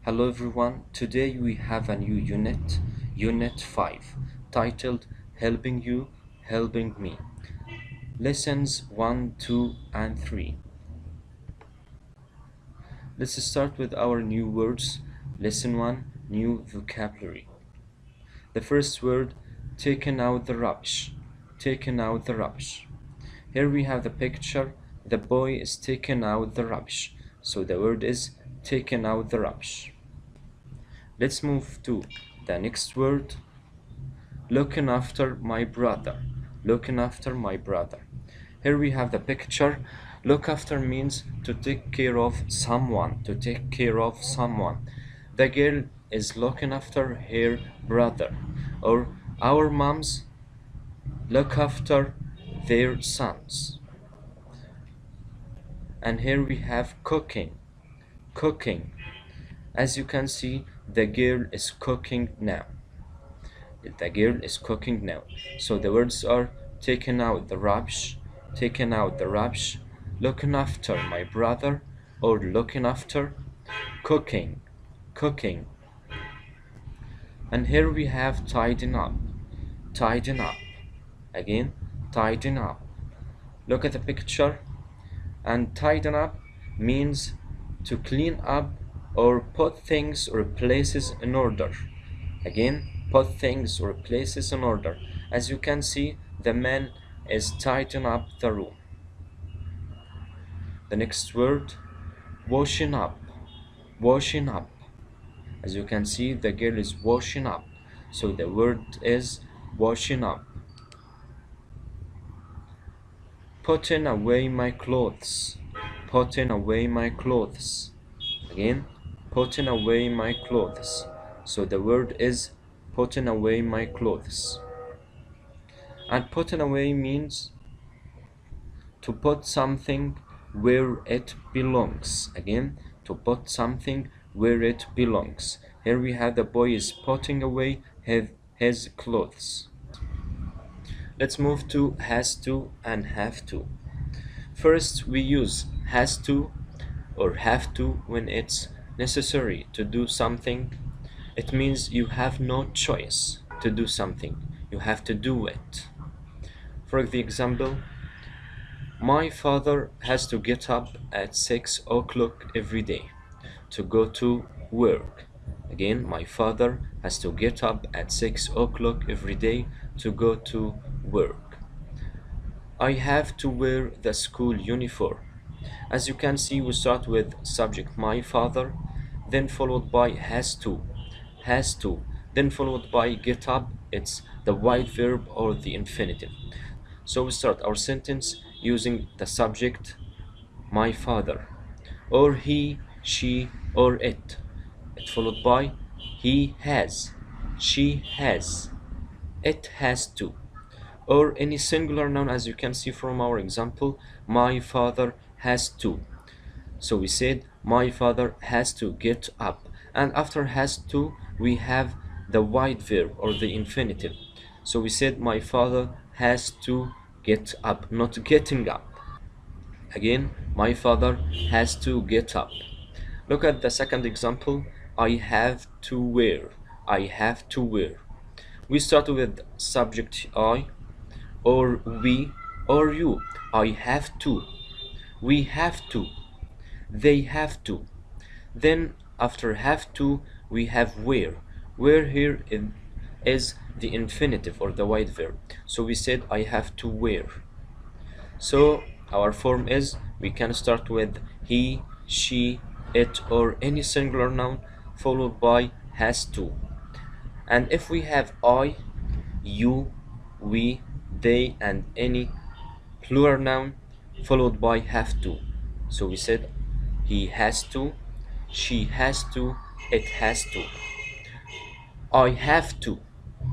Hello everyone, today we have a new unit, Unit 5, titled Helping You, Helping Me. Lessons 1, 2, and 3. Let's start with our new words. Lesson 1, New Vocabulary. The first word, taken out the rubbish. Taken out the rubbish. Here we have the picture, the boy is taking out the rubbish. So the word is taken out the rubbish. Let's move to the next word, looking after my brother. Looking after my brother. Here we have the picture. Look after means to take care of someone. To take care of someone. The girl is looking after her brother. Or our moms look after their sons. And here we have cooking. Cooking. As you can see, the girl is cooking now. The girl is cooking now. So the words are taking out the rubbish, taking out the rubbish, looking after my brother, or looking after, cooking, cooking. And here we have tidying up, tidying up. Again, tidying up. Look at the picture. And tidying up means to clean up or put things or places in order. Again, put things or places in order. As you can see, the man is tidying up the room. The next word, washing up. Washing up. As you can see, the girl is washing up. So the word is washing up. Putting away my clothes. Putting away my clothes. Again, putting away my clothes. So the word is putting away my clothes. And putting away means to put something where it belongs. Again, to put something where it belongs. Here we have the boy is putting away his clothes. Let's move to has to and have to. First, we use has to or have to when it's necessary to do something. It means you have no choice to do something. You have to do it. For the example, my father has to get up at 6 o'clock every day to go to work. Again, my father has to get up at 6 o'clock every day to go to work. I have to wear the school uniform. As you can see, we start with subject my father, then followed by has to, then followed by get up. It's the white verb or the infinitive. So we start our sentence using the subject my father, or he, she, or it. It followed by he has, she has, it has to, or any singular noun. As you can see from our example, my father has to. So we said my father has to get up, and after has to we have the white verb or the infinitive. So we said my father has to get up, not getting up. Again, my father has to get up. Look at the second example, I have to wear. I have to wear. We start with subject I, or we, or you. I have to. We have to. They have to. Then after have to we have wear. Wear here is the infinitive or the white verb. So we said I have to wear. So our form is we can start with he, she, it, or any singular noun followed by has to. And if we have I, you, we, they, and any plural noun followed by have to. So we said he has to, she has to, it has to. I have to,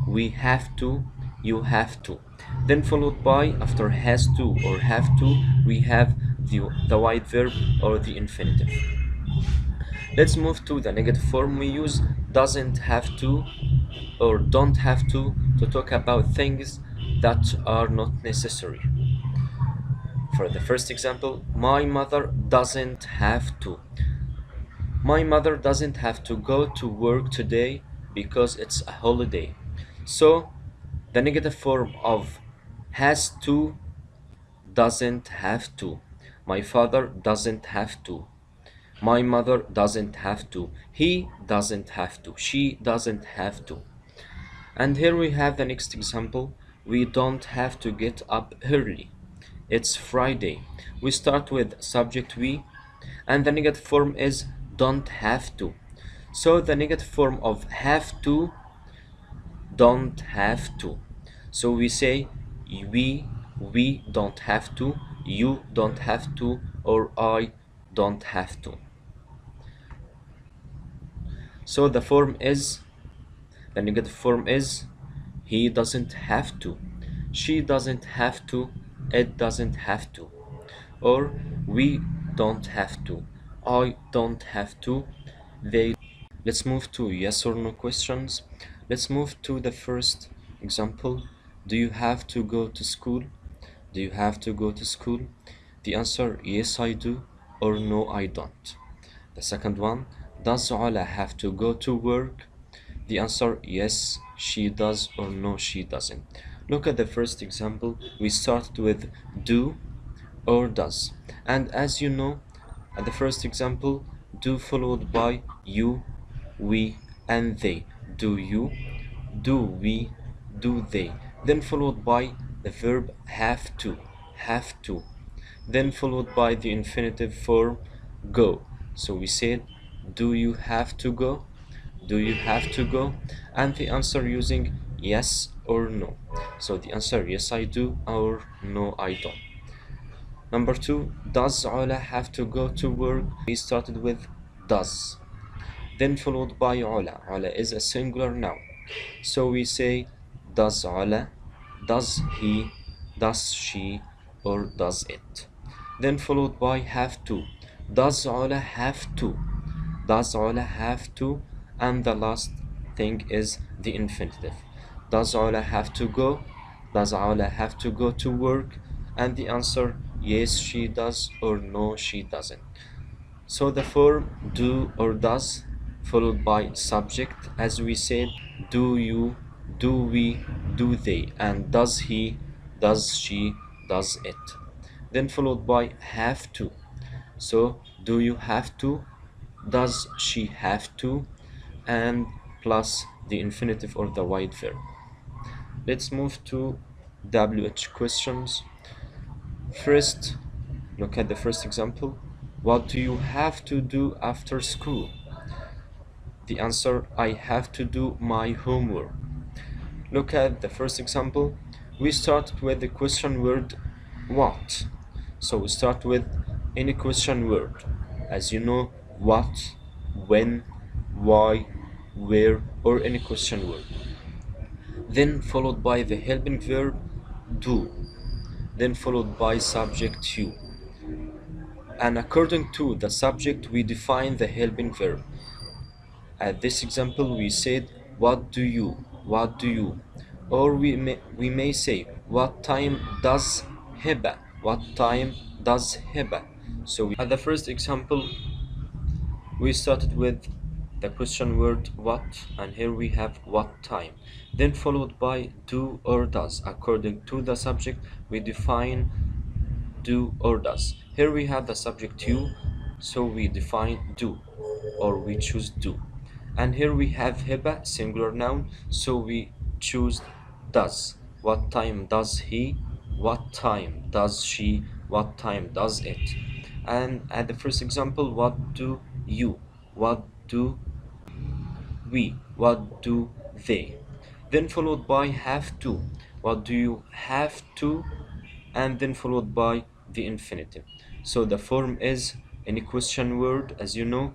we have to, you have to. Then followed by, after has to or have to, we have the white verb or the infinitive. Let's move to the negative form. We use doesn't have to or don't have to talk about things that are not necessary. For the first example, my mother doesn't have to. My mother doesn't have to go to work today because it's a holiday. So the negative form of has to, doesn't have to. My father doesn't have to. My mother doesn't have to. He doesn't have to. She doesn't have to. And here we have the next example. We don't have to get up early. It's Friday. We start with subject we, and the negative form is don't have to. So the negative form of have to, don't have to. So we say we don't have to, you don't have to, or I don't have to. So the negative form is he doesn't have to, she doesn't have to, it doesn't have to, or we don't have to, I don't have to, they. Let's move to yes or no questions. Let's move to the first example. Do you have to go to school? Do you have to go to school? The answer, yes I do, or no I don't. The second one, does Ola have to go to work? The answer, yes she does, or no she doesn't. Look at the first example. We started with do or does, and as you know, at the first example, do followed by you, we, and they. Do you, do we, do they, then followed by the verb have to, then followed by the infinitive form go. So we said, do you have to go? Do you have to go? And the answer using yes or no. So the answer, yes I do, or no I don't. Number two, does Ola have to go to work? We started with does, then followed by Ola. Ola is a singular noun. So we say, does Ola, does he, does she, or does it? Then followed by have to. Does Ola have to? Does Ola have to? And the last thing is the infinitive. Does Ola have to go? Does Ola have to go to work? And the answer, yes she does, or no she doesn't. So the form do or does followed by subject, as we said, do you, do we, do they, and does he, does she, does it. Then followed by have to. So do you have to, does she have to, and plus the infinitive or the white verb. Let's move to WH questions. First, look at the first example. What do you have to do after school? The answer, I have to do my homework. Look at the first example. We start with the question word what. So we start with any question word. As you know, what, when, why, where, or any question word. Then followed by the helping verb do. Then followed by subject you. And according to the subject, we define the helping verb. At this example, we said, what do you, what do you? Or we may say, what time does Hiba, what time does Hiba? So at the first example, we started with the question word what, and here we have what time. Then followed by do or does. According to the subject, we define do or does. Here we have the subject you, so we define do, or we choose do. And here we have Hiba, singular noun, so we choose does. What time does he? What time does she? What time does it? And at the first example, what do you? What do we? What do they? Then followed by have to. What do you have to? And then followed by the infinitive. So the form is any question word, as you know,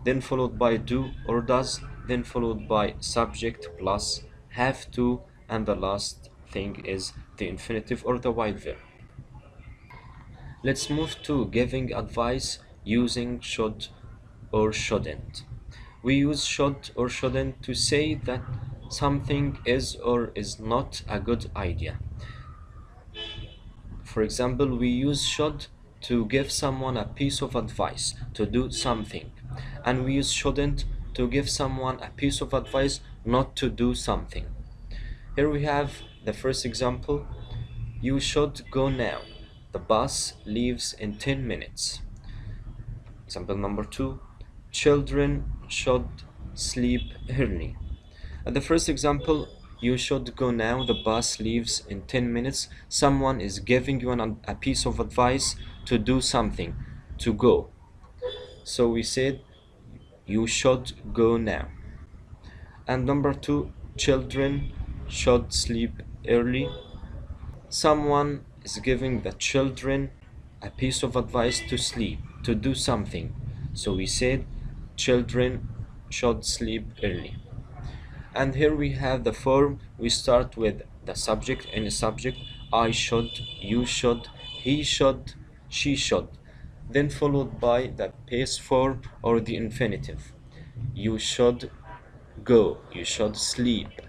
then followed by do or does, then followed by subject plus have to, and the last thing is the infinitive or the white verb. Let's move to giving advice using should or shouldn't. We use should or shouldn't to say that something is or is not a good idea. For example, we use should to give someone a piece of advice to do something, and we use shouldn't to give someone a piece of advice not to do something. Here we have the first example: you should go now. The bus leaves in 10 minutes. Example number 2: children should sleep early. At the first example, you should go now, the bus leaves in 10 minutes. Someone is giving you a piece of advice to do something, to go. So we said, you should go now. And number 2, children should sleep early. Someone is giving the children a piece of advice to sleep, to do something. So we said, children should sleep early. And here we have the form. We start with the subject and the subject: I should, you should, he should, she should, then followed by the past form or the infinitive: you should go, you should sleep.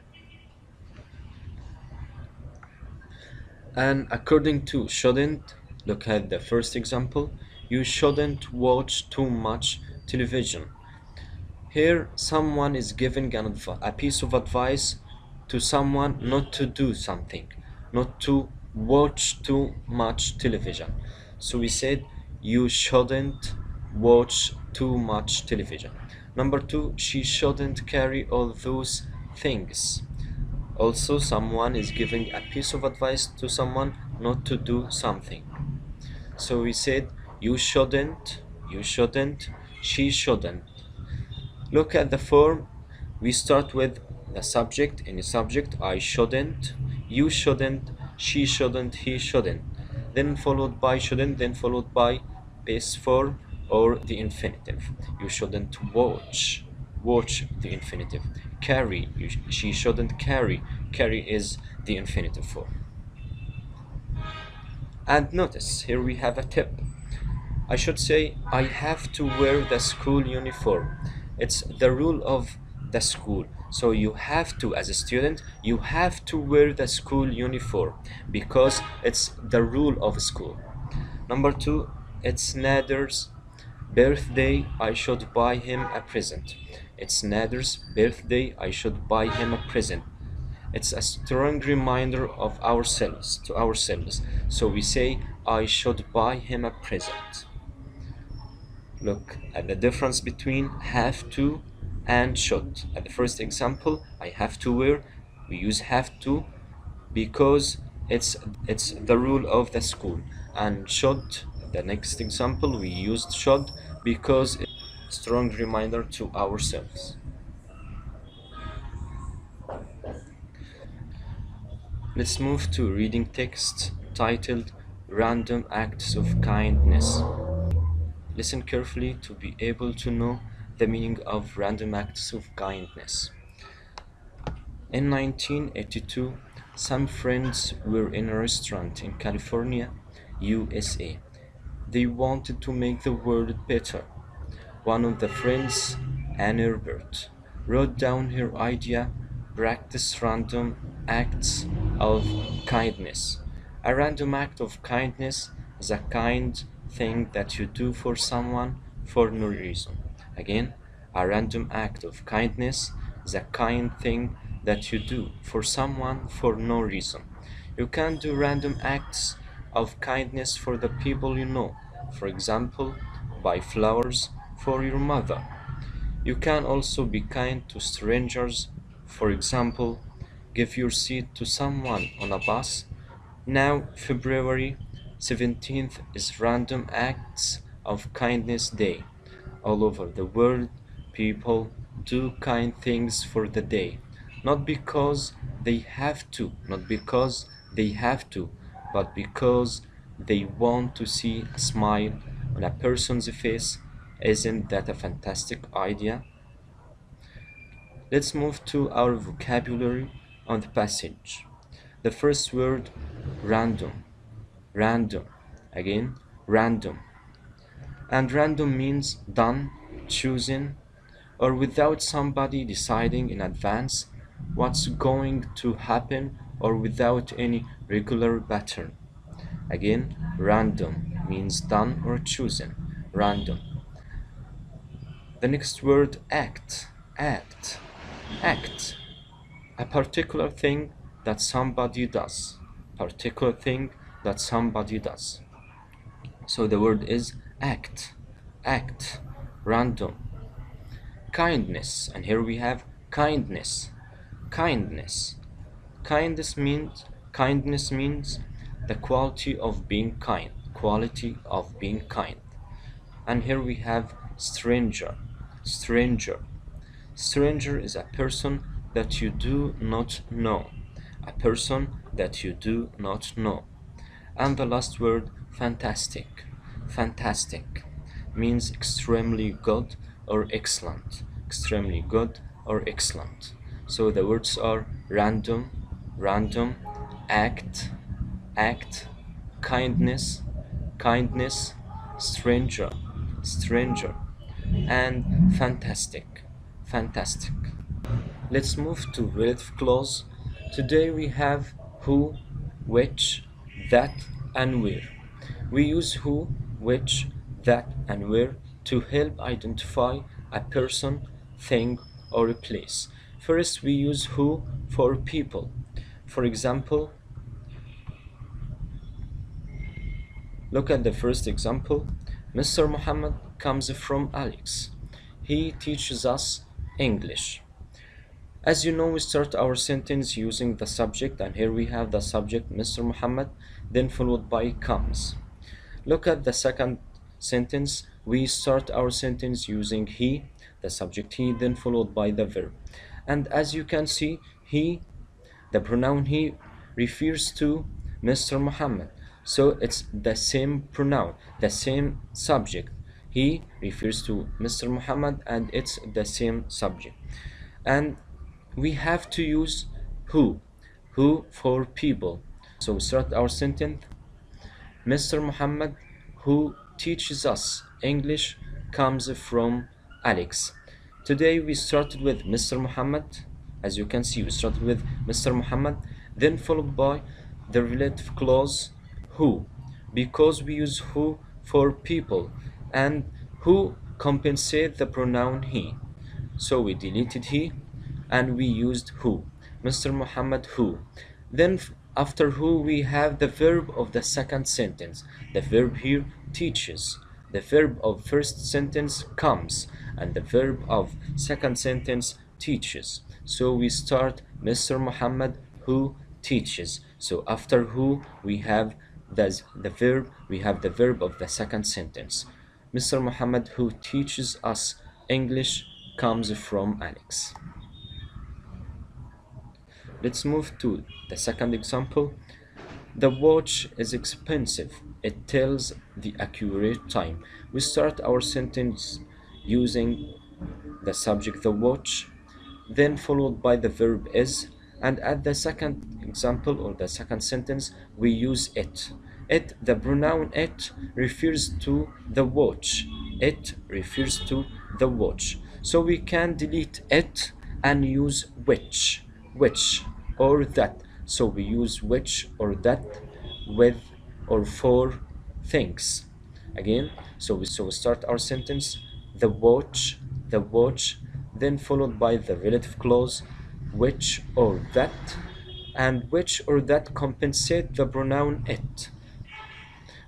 And according to shouldn't, look at the first example: you shouldn't watch too much television. Here, someone is giving a piece of advice to someone not to do something, not to watch too much television. So we said, you shouldn't watch too much television. Number 2, she shouldn't carry all those things. Also, someone is giving a piece of advice to someone not to do something. So we said, you shouldn't, she shouldn't. Look at the form. We start with the subject and the subject: I shouldn't, you shouldn't, she shouldn't, he shouldn't, then followed by shouldn't, then followed by base form or the infinitive: you shouldn't watch, the infinitive; carry, she shouldn't carry, is the infinitive form. And notice, here we have a tip. I should say, I have to wear the school uniform. It's the rule of the school. So you have to, as a student, you have to wear the school uniform because it's the rule of school. Number 2, it's Nader's birthday, I should buy him a present. It's Nader's birthday, I should buy him a present. It's a strong reminder of ourselves, to ourselves. So we say, I should buy him a present. Look at the difference between have to and should. At the first example, I have to wear, we use have to because it's the rule of the school. And should, the next example, we used should because it's a strong reminder to ourselves. Let's move to reading text titled Random Acts of Kindness. Listen carefully to be able to know the meaning of random acts of kindness. In 1982, some friends were in a restaurant in California, USA. They wanted to make the world better. One of the friends, Ann Herbert, wrote down her idea: practice random acts of kindness. A random act of kindness is a kind thing that you do for someone for no reason. Again, a random act of kindness is a kind thing that you do for someone for no reason. You can do random acts of kindness for the people you know. For example, buy flowers for your mother. You can also be kind to strangers. For example, give your seat to someone on a bus. Now, February 17th is Random Acts of Kindness Day. All over the world, people do kind things for the day. Not because they have to, but because they want to see a smile on a person's face. Isn't that a fantastic idea? Let's move to our vocabulary on the passage. The first word, random. Random. Again, random. And random means done, chosen, or without somebody deciding in advance what's going to happen, or without any regular pattern. Again, random means done or chosen, random. The next word, act, act, act. A particular thing that somebody does, particular thing that somebody does. So the word is act, act, random. Kindness, and here we have kindness, kindness. Kindness means the quality of being kind, quality of being kind. And here we have stranger, stranger. Stranger is a person that you do not know, a person that you do not know. And the last word, fantastic, fantastic means extremely good or excellent, extremely good or excellent. So the words are random, random, act, act, kindness, kindness, stranger, stranger, and fantastic, fantastic. Let's move to relative clause. Today we have who, which, that, and where. We use who, which, that, and where to help identify a person, thing, or a place. First, we use who for people. For example, look at the first example. Mr. Muhammad comes from Alex. He teaches us English. As you know, we start our sentence using the subject, and here we have the subject, Mr. Muhammad, then followed by comes. Look at the second sentence. We start our sentence using he, the subject he, then followed by the verb. And as you can see, he, the pronoun he, refers to Mr. Muhammad. So it's the same pronoun, the same subject. He refers to Mr. Muhammad and it's the same subject. And we have to use who for people. So we start our sentence. Mr. Muhammad, who teaches us English, comes from Alex. Today we started with Mr. Muhammad. As you can see, we started with Mr. Muhammad, then followed by the relative clause who, because we use who for people, and who compensate the pronoun he. So we deleted he and we used who. Mr. Muhammad who. Then after who we have the verb of the second sentence. The verb here teaches. The verb of first sentence comes and the verb of second sentence teaches. So we start Mr. Muhammad who teaches. So after who we have the verb of the second sentence. Mr. Muhammad who teaches us English comes from Alex. Let's move to the second example. The watch is expensive. It tells the accurate time. We start our sentence using the subject the watch, then followed by the verb is, and at the second example or the second sentence we use it. It, the pronoun it, refers to the watch. It refers to the watch. So we can delete it and use which or that. So we use which or that with or for things. Again, so we start our sentence the watch, then followed by the relative clause which or that, and which or that compensate the pronoun it.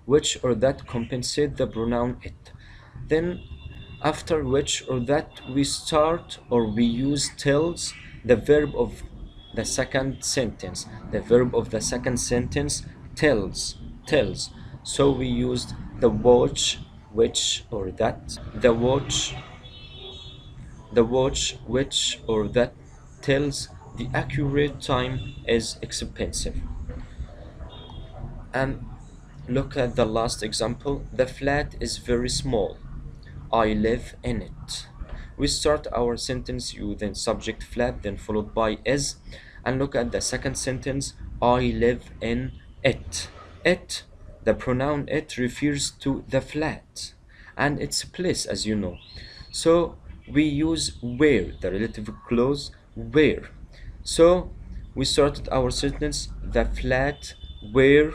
Which or that compensate the pronoun it. Then after which or that we start or we use tells, the verb of the second sentence. The verb of the second sentence tells. So we used the watch, which or that. The watch, which or that tells the accurate time is expensive. And look at the last example. The flat is very small. I live in it. We start our sentence using subject flat, then followed by is, and look at the second sentence. I live in it. It, the pronoun it, refers to the flat and its place, as you know. So we use where, the relative clause where. So we started our sentence the flat where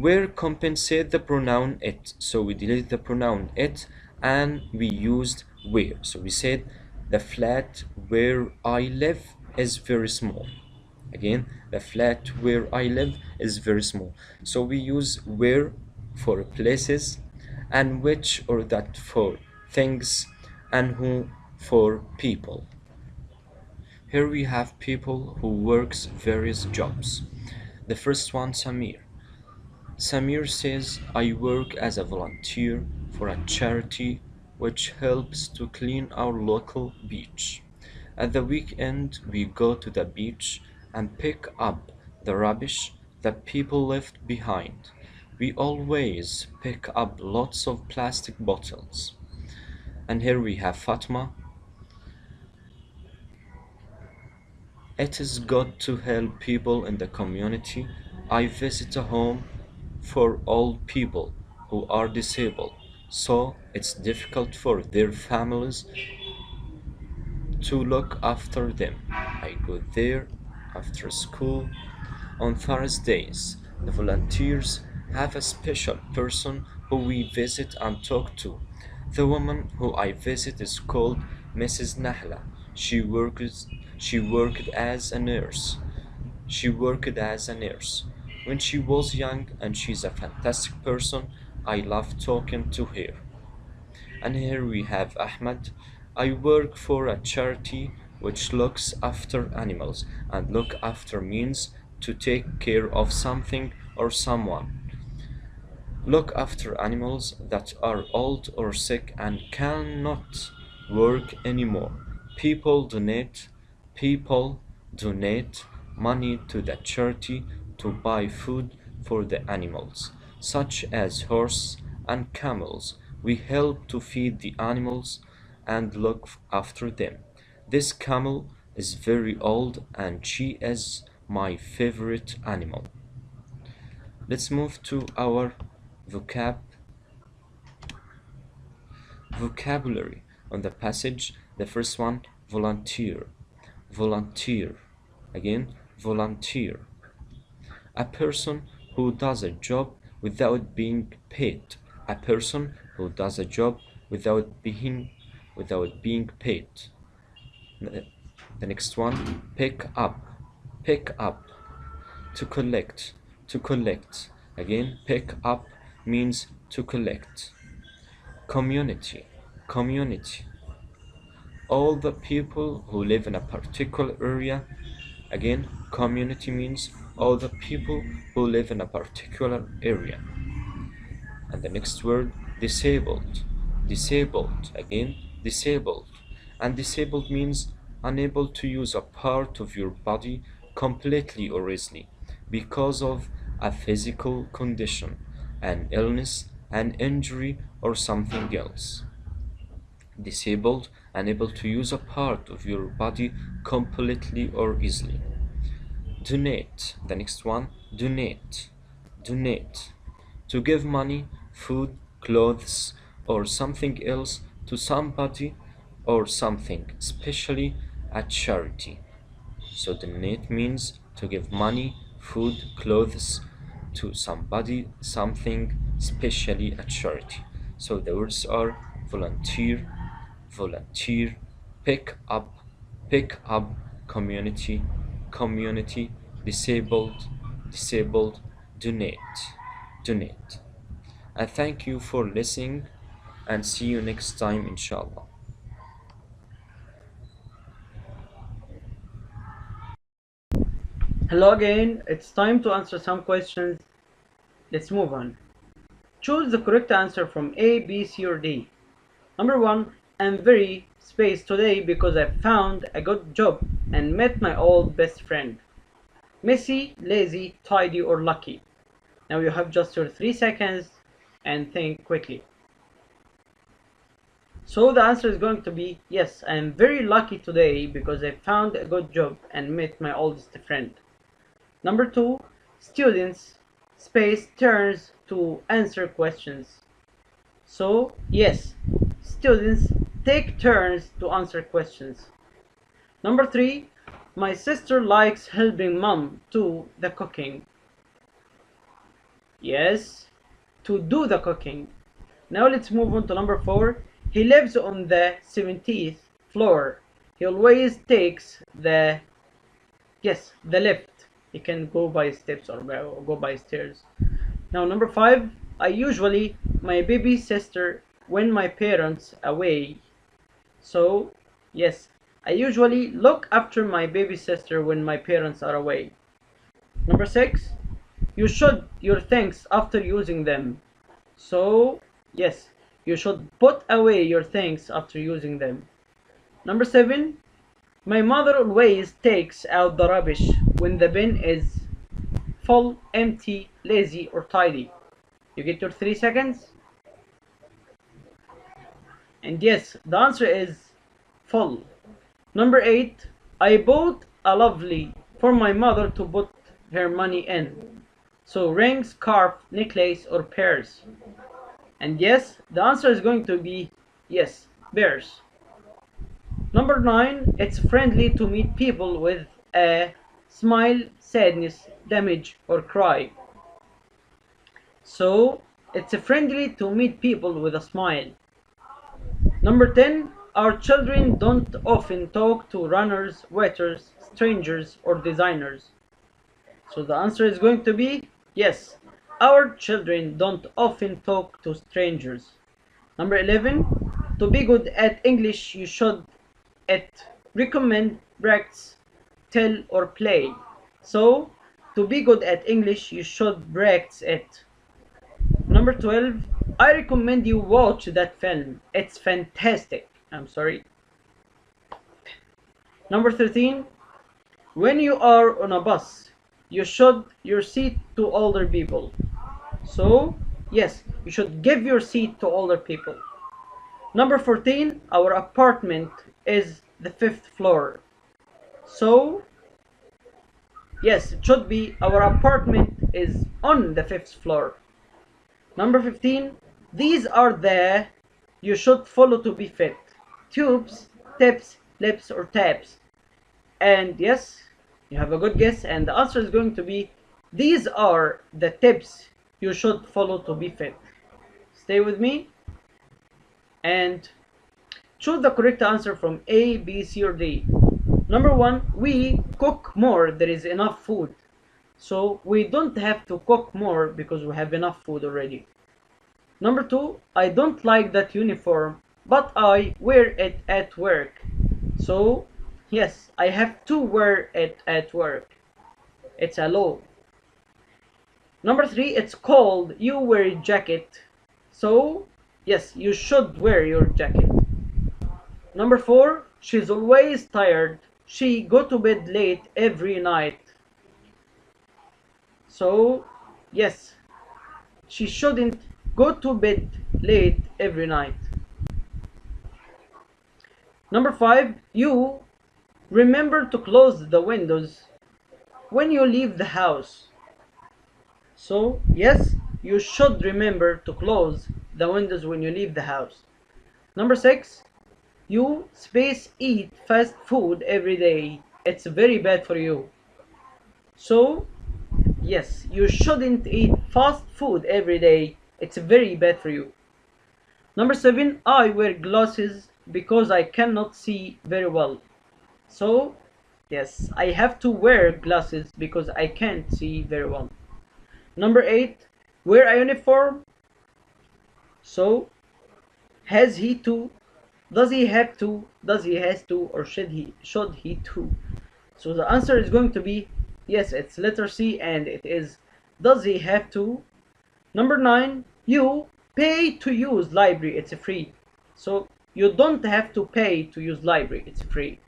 Where compensate the pronoun it. So we delete the pronoun it and we used where. So we said the flat where I live is very small. Again, the flat where I live is very small. So we use where for places, and which or that for things, and who for people. Here we have people who works various jobs. The first one, Samir. Samir says, I work as a volunteer for a charity which helps to clean our local beach. At the weekend, we go to the beach and pick up the rubbish that people left behind. We always pick up lots of plastic bottles. And here we have Fatma. It is good to help people in the community. I visit a home for old people who are disabled, so it's difficult for their families to look after them. I go there after school on Thursdays. The volunteers have a special person who we visit and talk to. The woman who I visit is called Mrs. Nahla. She worked as a nurse. She worked as a nurse when she was young, and she's a fantastic person. I love talking to her. And here we have Ahmed. I work for a charity which looks after animals, and look after means to take care of something or someone. Look after animals that are old or sick and cannot work anymore. People donate people donate money to the charity to buy food for the animals, such as horse and camels. We help to feed the animals and look after them. This camel is very old and she is my favorite animal. Let's move to our vocabulary on the passage. The first one, volunteer. Volunteer. Again, volunteer. A person who does a job without being paid. A person who does a job without being paid. The next one, pick up. Pick up. To collect. To collect. Again, pick up means to collect. Community. Community. All the people who live in a particular area. Again, community means all the people who live in a particular area. And the next word, disabled. Disabled. Again, disabled. And disabled means unable to use a part of your body completely or easily because of a physical condition, an illness, an injury, or something else. Disabled, unable to use a part of your body completely or easily. Donate. The next one, donate. Donate. To give money, food, clothes, or something else to somebody or something, especially a charity. So donate means to give money, food, clothes to somebody, something, especially a charity. So the words are volunteer, volunteer, pick up, community, community, disabled, disabled, donate, donate. I thank you for listening and see you next time, inshallah. Hello again, it's time to answer some questions. Let's move on. Choose the correct answer from A, B, C, or D. Number 1, I'm very space today because I found a good job and met my old best friend. Messy, lazy, tidy, or lucky. Now you have just your 3 seconds and think quickly. So the answer is going to be yes, I am very lucky today because I found a good job and met my oldest friend. Number 2, students space turns to answer questions. So yes, students take turns to answer questions. Number 3, my sister likes helping mom do the cooking. Yes, to do the cooking. Now let's move on to number 4. He lives on the 17th floor. He always takes the lift. He can go by steps or go by stairs. Now number 5. I usually my baby sister when my parents away. So yes, I usually look after my baby sister when my parents are away. Number 6. You should your things after using them. So yes, you should put away your things after using them. Number 7. My mother always takes out the rubbish when the bin is full, empty, lazy, or tidy. You get your 3 seconds? And yes, the answer is full. Number 8. I bought a lovely for my mother to put her money in. So ring, scarf, necklace, or purse. And yes, the answer is going to be yes, bears. Number 9, it's friendly to meet people with a smile, sadness, damage, or cry. So, it's friendly to meet people with a smile. Number 10, our children don't often talk to runners, waiters, strangers, or designers. So the answer is going to be yes, our children don't often talk to strangers. Number 11, to be good at English, you should recommend, practice, tell, or play. So, to be good at English, you should practice it. Number 12, I recommend you watch that film. It's fantastic. I'm sorry. Number 13, when you are on a bus, you should your seat to older people. So, yes, you should give your seat to older people. Number 14, our apartment is the 5th floor. So, yes, it should be our apartment is on the 5th floor. Number 15, these are the you should follow to be fit. Tubes, tips, lips, or tabs. And yes, you have a good guess, and the answer is going to be these are the tips you should follow to be fit. Stay with me and choose the correct answer from A, B, C, or D. Number 1, we cook more, there is enough food. So we don't have to cook more because we have enough food already. Number 2, I don't like that uniform, but I wear it at work. So yes, I have to wear it at work. It's a law. Number 3, it's cold, you wear a jacket. So yes, you should wear your jacket. Number 4, she's always tired. She go to bed late every night. So yes, she shouldn't go to bed late every night. Number 5, you remember to close the windows when you leave the house. So yes, you should remember to close the windows when you leave the house. Number 6, you eat fast food every day. It's very bad for you. So yes, you shouldn't eat fast food every day. It's very bad for you. Number 7, I wear glasses because I cannot see very well. So yes, I have to wear glasses because I can't see very well. Number 8, wear a uniform. So has he to, does he have to, does he has to, or should he to? So the answer is going to be yes, it's letter C, and it is does he have to. Number 9, you pay to use library, it's free. So you don't have to pay to use library, it's free.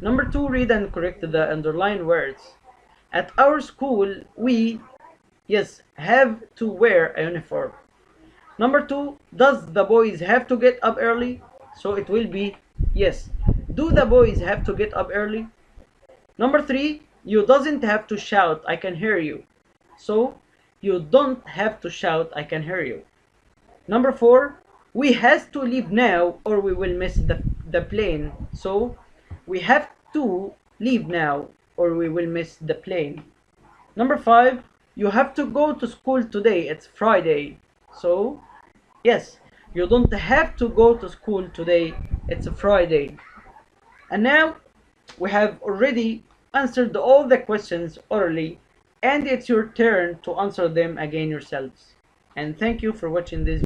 Number 2, read and correct the underlined words. At our school, we have to wear a uniform. Number 2, does the boys have to get up early? So it will be yes. Do the boys have to get up early? Number 3, you doesn't have to shout, I can hear you. So you don't have to shout, I can hear you. Number 4, we has to leave now or we will miss the plane. So we have to leave now or we will miss the plane. Number 5, You have to go to school today. It's Friday. So, yes, you don't have to go to school today. It's Friday. And now we have already answered all the questions orally, and it's your turn to answer them again yourselves. And thank you for watching this